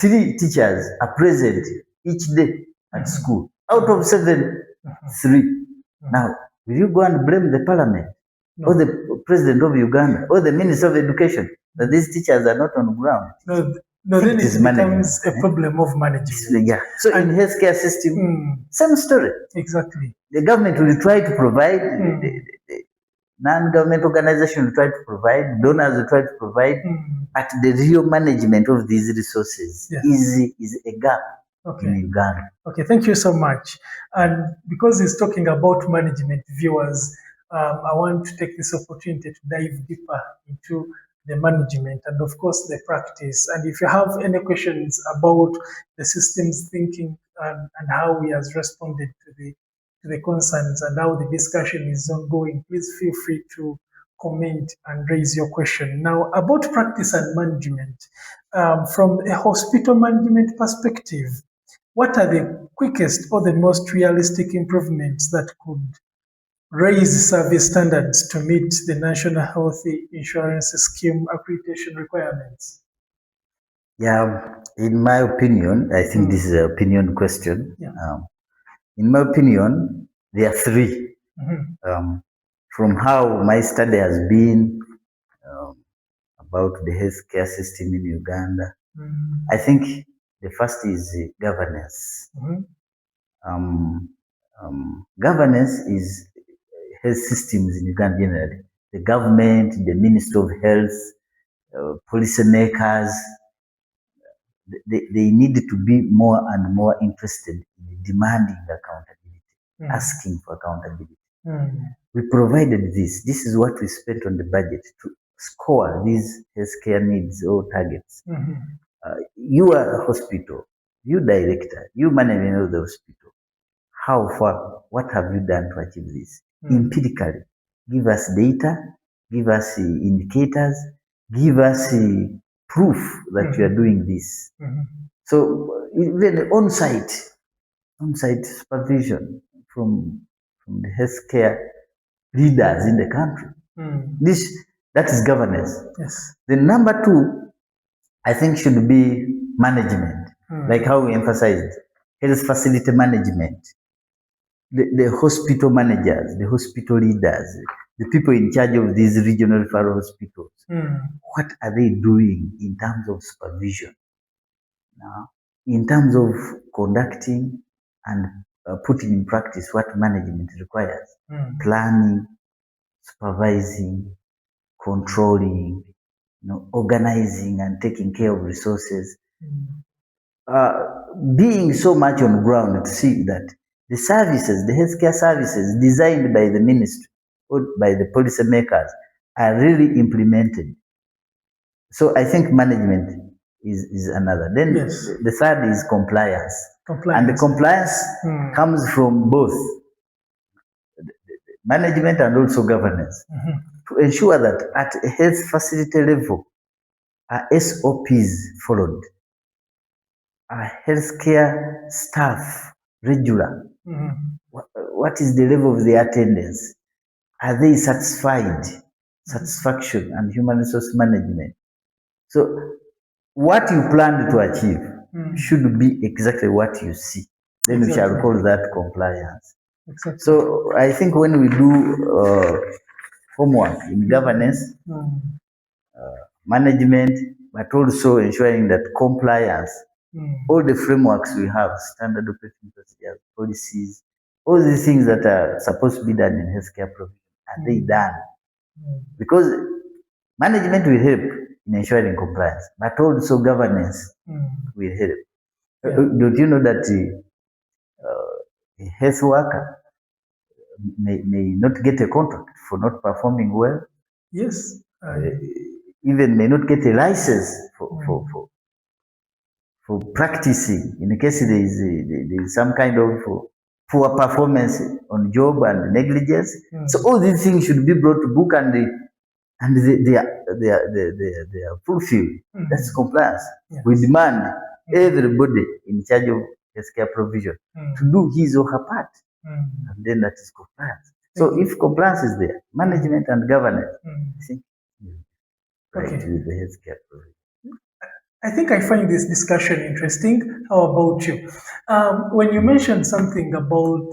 3 teachers are present each day at school. Out of 7, 3. Now, will you go and blame the parliament or the president of Uganda or the minister of education that these teachers are not on ground? No, then it becomes a problem of management. Yeah. So in healthcare system, same story. Exactly. The government will try to provide, the non-government organization will try to provide, donors will try to provide, but the real management of these resources is a gap in Uganda. Okay, thank you so much. And because he's talking about management, viewers, I want to take this opportunity to dive deeper into the management and, of course, the practice. And if you have any questions about the systems thinking and how he has responded to the concerns and how the discussion is ongoing, please feel free to comment and raise your question. Now, about practice and management, from a hospital management perspective, what are the quickest or the most realistic improvements that could raise service standards to meet the National Health Insurance Scheme accreditation requirements? Yeah, in my opinion, I think this is an opinion question. In my opinion, there are 3. From how my study has been about the healthcare system in Uganda, I think the first is governance. Governance is health systems in Uganda generally. The government, the Minister of Health, policymakers, they need to be more and more interested in demanding accountability, asking for accountability. We provided this. This is what we spent on the budget to score these healthcare needs or targets. You are a hospital, you director, you management of the hospital. How far? What have you done to achieve this? Empirically, give us data, give us indicators, give us proof that you are doing this. So even on-site supervision from the healthcare leaders in the country. That is governance. Yes. The number 2, I think, should be management, like how we emphasized health facility management. The hospital managers, the hospital leaders, the people in charge of these regional referral hospitals, what are they doing in terms of supervision? Now, in terms of conducting and putting in practice what management requires, planning, supervising, controlling, organizing and taking care of resources, being so much on ground to see that the services, the healthcare services designed by the ministry or by the policymakers are really implemented. So I think management is another. Then the third is compliance. And the compliance comes from both management and also governance to ensure that at a health facility level, our SOPs followed, our healthcare staff regular. What is the level of their attendance? Are they satisfied? Satisfaction and human resource management. So what you plan to achieve should be exactly what you see. Then we shall call that compliance. So I think when we do homework in governance, management, but also ensuring that compliance, all the frameworks we have, standard operating procedures, policies, all these things that are supposed to be done in healthcare provision, are they done? Because management will help in ensuring compliance, but also governance will help. Don't you know that a health worker may not get a contract for not performing well? Yes. Even may not get a license for practicing in case there is some kind of poor performance on job and negligence. So all these things should be brought to book and they are fulfilled. That's compliance. We demand everybody in charge of healthcare provision to do his or her part, and then that is compliance. So if compliance is there, management and governance, I think, right, with the healthcare provision. I think I find this discussion interesting. How about you? When you mentioned something about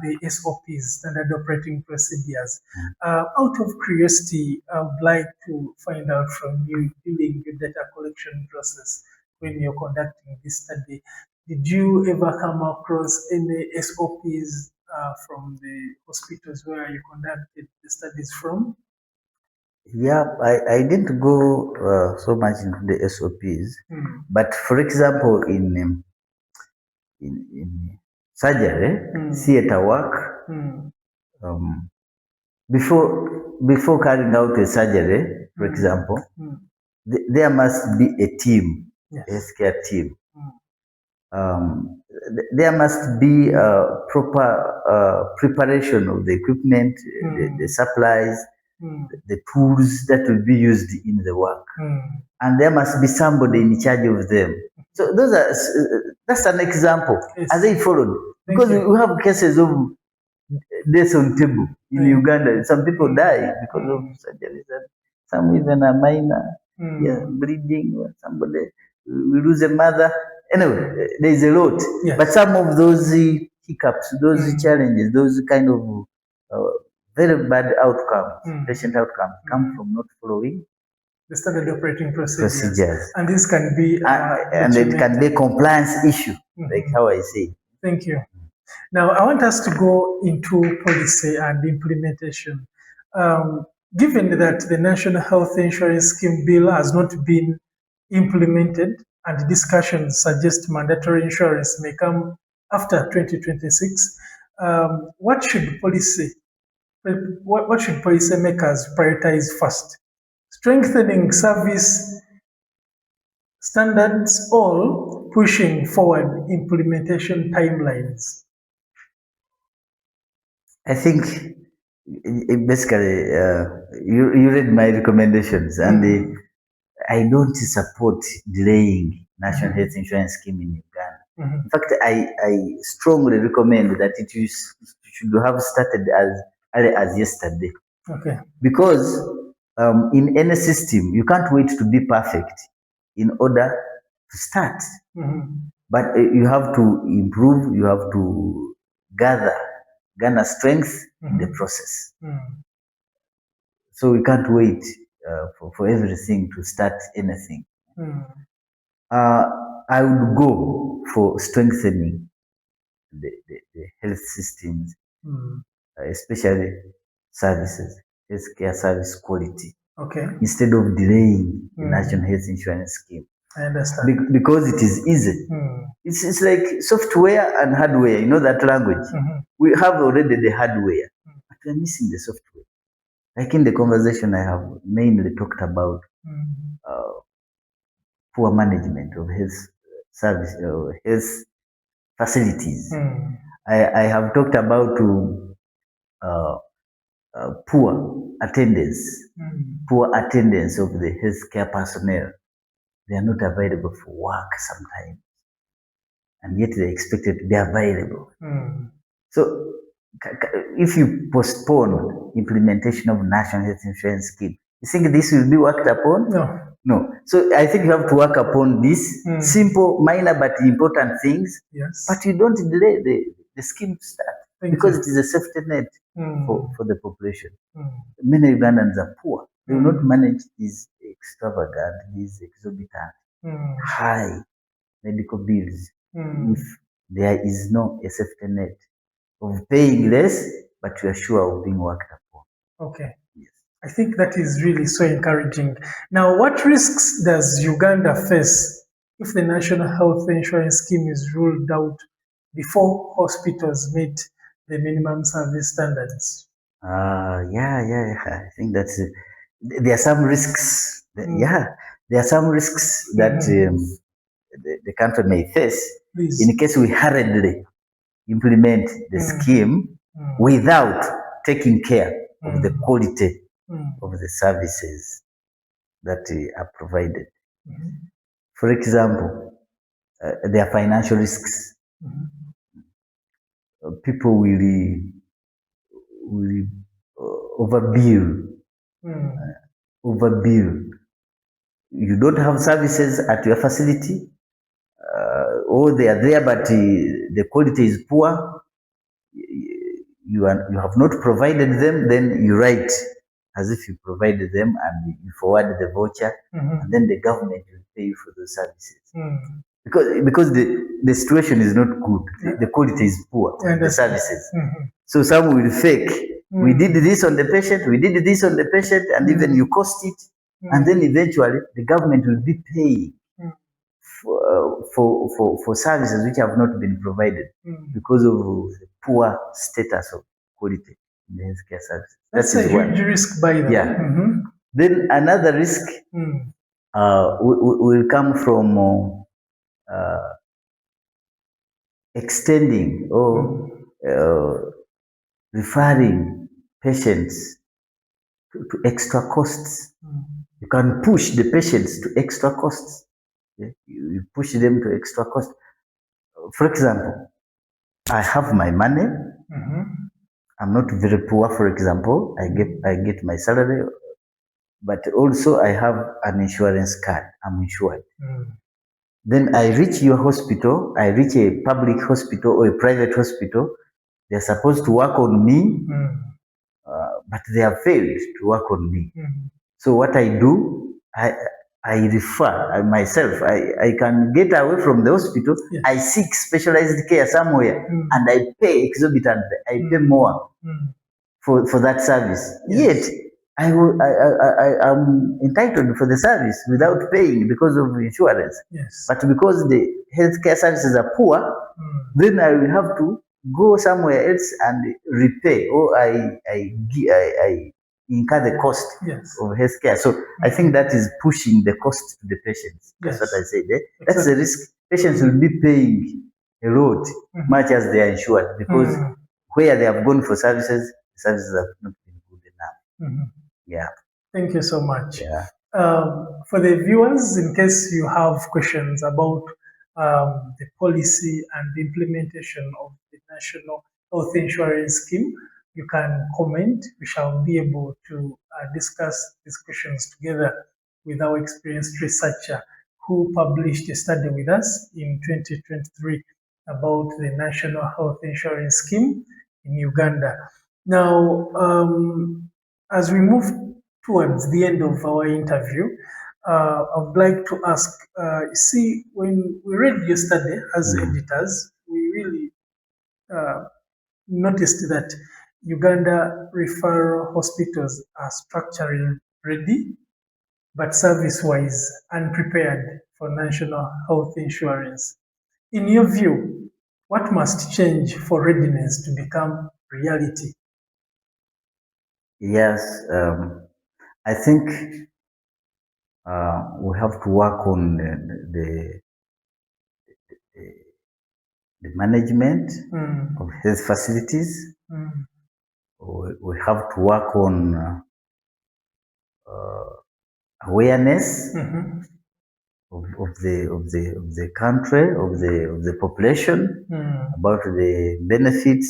the SOPs, standard operating procedures, out of curiosity, I would like to find out from you during the data collection process when you're conducting this study. Did you ever come across any SOPs from the hospitals where you conducted the studies from? Yeah, I didn't go so much into the SOPs, but for example, in surgery, theater work, um, before carrying out a surgery, for example, there must be a team, Yes. a healthcare team. There must be a proper preparation of the equipment, the supplies, the tools that will be used in the work. And there must be somebody in charge of them. So those are that's an example. Yes. Are they followed? Because you. we have cases of deaths on table in Uganda. Some people die because of surgeries, and some even are minor, bleeding, or somebody we lose a mother. Anyway, there is a lot. Yes. But some of those hiccups, those challenges, those kind of very bad outcomes, patient outcomes, come from not following the standard operating procedures. procedures. And this can be and it can be a compliance issue, like how I say. Thank you. Now, I want us to go into policy and implementation. Given that the National Health Insurance Scheme Bill has not been implemented and discussions suggest mandatory insurance may come after 2026, what should policymakers prioritize first? Strengthening service standards or pushing forward implementation timelines? I think basically you read my recommendations, and I don't support delaying national health insurance scheme in Uganda. In fact, I strongly recommend that it should have started as early as yesterday. Okay. Because in any system, you can't wait to be perfect in order to start. But you have to improve, you have to garner strength in the process. So we can't wait for everything to start anything. I would go for strengthening the health systems, especially services, healthcare service quality. Okay. Instead of delaying the national health insurance scheme. I understand. Because it is easy. It's like software and hardware, you know that language. We have already the hardware, but we're missing the software. Like in the conversation, I have mainly talked about poor management of health service, health facilities. I have talked about poor attendance, poor attendance of the healthcare personnel. They are not available for work sometimes, and yet they're expected to be available. So if you postpone implementation of national health insurance scheme, you think this will be worked upon? No. So I think you have to work upon these simple, minor but important things. Yes. But you don't delay the scheme to start because it is a safety net for the population. Many Ugandans are poor. They will not manage these extravagant, these exorbitant, high medical bills if there is no a safety net of paying less, but you are sure of being worked upon. Okay. Yes. I think that is really so encouraging. Now, what risks does Uganda face if the National Health Insurance Scheme is ruled out before hospitals meet the minimum service standards? Yeah. I think that's there are some risks. Yeah, there are some risks that the country may face in case we hurriedly implement the scheme without taking care of the quality of the services that are provided. For example, there are financial risks. People will overbill you don't have services at your facility, or they are there but the quality is poor, you have not provided them, then you write as if you provided them and you forward the voucher, and then the government will pay you for those services. Because the situation is not good, the quality is poor, the services. So some will fake. We did this on the patient, we did this on the patient, and even you cost it, and then eventually the government will be paying for services which have not been provided because of the poor status of quality in the healthcare services. That's a huge risk by them. Yeah. Then another risk will come from extending or referring patients to extra costs. You can push the patients to extra costs. You push them to extra costs. For example, I have my money. I'm not very poor, for example. I get my salary, but also I have an insurance card. I'm insured. Then I reach your hospital, I reach a public hospital or a private hospital. They're supposed to work on me, but they have failed to work on me. So what I do, I refer myself. I can get away from the hospital. Yes. I seek specialized care somewhere, and I pay exorbitant. I pay more for that service. Yes. Yet I'm entitled for the service without paying because of insurance. Yes. But because the healthcare services are poor, then I will have to go somewhere else and repay, or I incur the cost of healthcare. So I think that is pushing the cost to the patients. That's what I said. That's the risk. Patients will be paying a lot, much as they are insured, because where they have gone for services, the services have not been good enough. Yeah. Thank you so much. Yeah. For the viewers, in case you have questions about the policy and the implementation of the National Health Insurance Scheme, you can comment. We shall be able to discuss these questions together with our experienced researcher who published a study with us in 2023 about the National Health Insurance Scheme in Uganda. Now, as we move towards the end of our interview, I would like to ask, see, when we read your study as editors, we really noticed that Uganda referral hospitals are structurally ready, but service-wise unprepared for national health insurance. In your view, what must change for readiness to become reality? Yes, I think we have to work on the management of health facilities. We have to work on awareness of the country, of the population, about the benefits,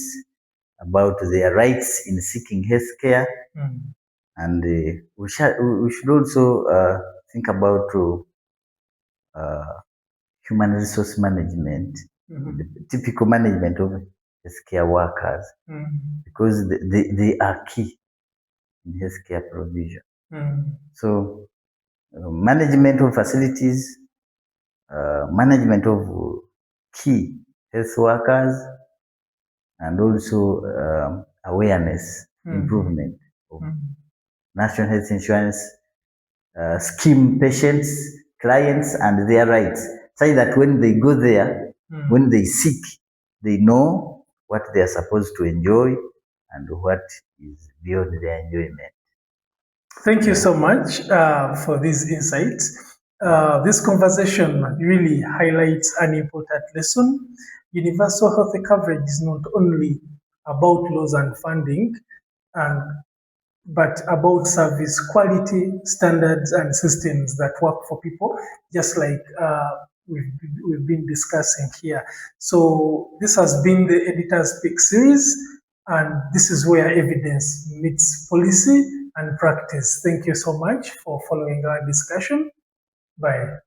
about their rights in seeking health care. And we should also think about human resource management, the typical management of healthcare workers, because they are key in healthcare provision. So management of facilities, management of key health workers, and also awareness improvement of national health insurance scheme patients, clients, and their rights, such that when they go there, when they seek, they know what they are supposed to enjoy and what is beyond their enjoyment. Thank you so much for these insights. This conversation really highlights an important lesson. Universal health coverage is not only about laws and funding, but about service quality, standards, and systems that work for people, just like we've been discussing here. So this has been the Editor's Pick series, and this is where evidence meets policy and practice. Thank you so much for following our discussion. Bye.